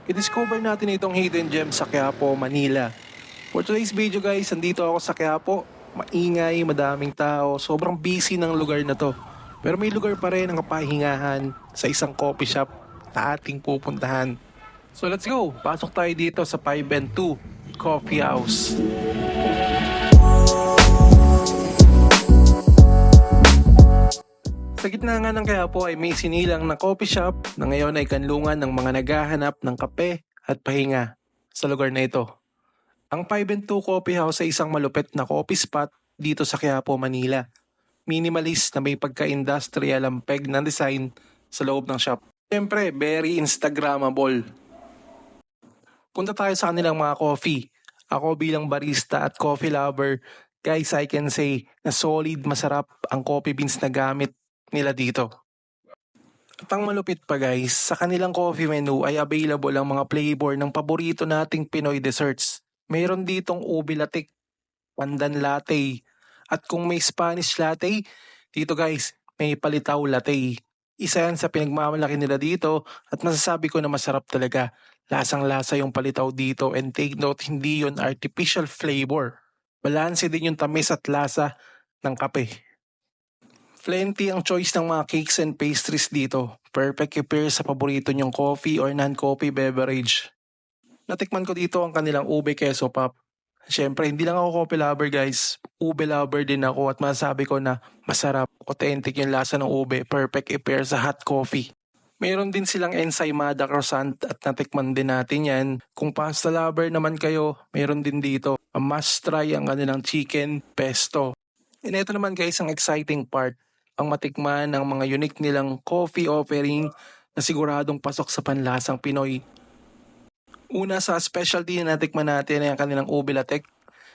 I-discover natin itong hidden gem sa Quiapo, Manila. For today's video guys, andito ako sa Quiapo. Maingay, madaming tao, sobrang busy ng lugar na to. Pero may lugar pa rin ang kapahingahan sa isang coffee shop na ating pupuntahan. So let's go! Pasok tayo dito sa 5 and 2 Coffee House. Sa gitna nga ng Quiapo ay may sinilang na coffee shop na ngayon ay kanlungan ng mga naghahanap ng kape at pahinga sa lugar na ito. Ang 5 and 2 Coffee House ay isang malupit na coffee spot dito sa Quiapo, Manila. Minimalist na may pagka-industrial ang peg ng design sa loob ng shop. Siyempre, very Instagrammable. Punta tayo sa kanilang mga coffee. Ako bilang barista at coffee lover, guys, I can say na solid masarap ang coffee beans na gamit nila dito. At ang malupit pa guys, sa kanilang coffee menu ay available ang mga flavor ng paborito nating Pinoy desserts. Mayroon ditong ube latte, pandan latte, at kung may Spanish latte, dito guys, may palitaw latte. Isa yan sa pinagmamalaki nila dito at masasabi ko na masarap talaga. Lasang-lasa yung palitaw dito and take note, hindi yun artificial flavor. Balanse din yung tamis at lasa ng kape. Plenty ang choice ng mga cakes and pastries dito. Perfect i-pair sa paborito nyong coffee or non-coffee beverage. Natikman ko dito ang kanilang ube queso pop. Siyempre, hindi lang ako coffee lover guys. Ube lover din ako at masasabi ko na masarap, authentic yung lasa ng ube. Perfect i-pair sa hot coffee. Mayroon din silang ensaymada croissant at natikman din natin yan. Kung pasta lover naman kayo, mayroon din dito. A must try ang kanilang chicken pesto. And ito naman guys ang exciting part. Ang matikman ng mga unique nilang coffee offering na siguradong pasok sa panlasang Pinoy. Una sa specialty na natikman natin ay ang kanilang ube latte,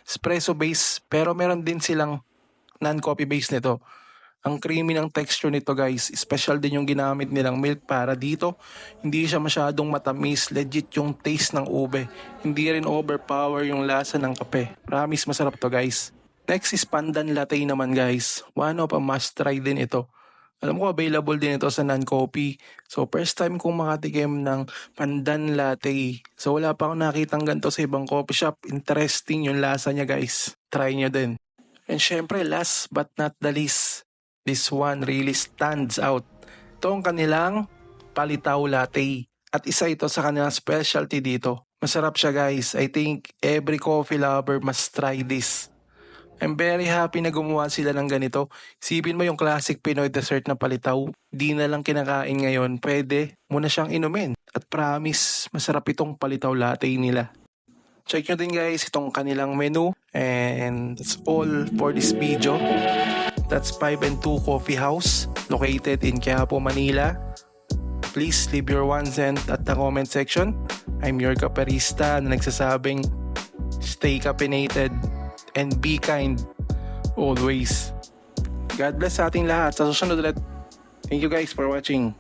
espresso base, pero meron din silang non-coffee base nito. Ang creamy ng texture nito guys, special din yung ginamit nilang milk para dito. Hindi siya masyadong matamis, legit yung taste ng ube. Hindi rin overpower yung lasa ng kape. Promise masarap to guys. Next is pandan latte naman guys. One of a must try din ito. Alam ko available din ito sa non-coffee. So first time kong makatikim ng pandan latte. So wala pa akong nakitang ganito sa ibang coffee shop. Interesting yung lasa niya guys. Try nyo din. And syempre last but not the least, this one really stands out. Ito ang kanilang palitaw latte. At isa ito sa kanilang specialty dito. Masarap siya guys. I think every coffee lover must try this. I'm very happy na gumawa sila ng ganito. Isipin mo yung classic Pinoy dessert na palitaw. Di na lang kinakain ngayon. Pwede mo na siyang inumin. At promise, masarap itong palitaw latte nila. Check nyo din guys itong kanilang menu. And that's all for this video. That's 5 and 2 Coffee House located in Quiapo, Manila. Please leave your 1 cent at the comment section. I'm your kaperista na nagsasabing stay caffeinated and be kind always. God bless sa ating lahat. Sa susunod ulit. Thank you guys for watching.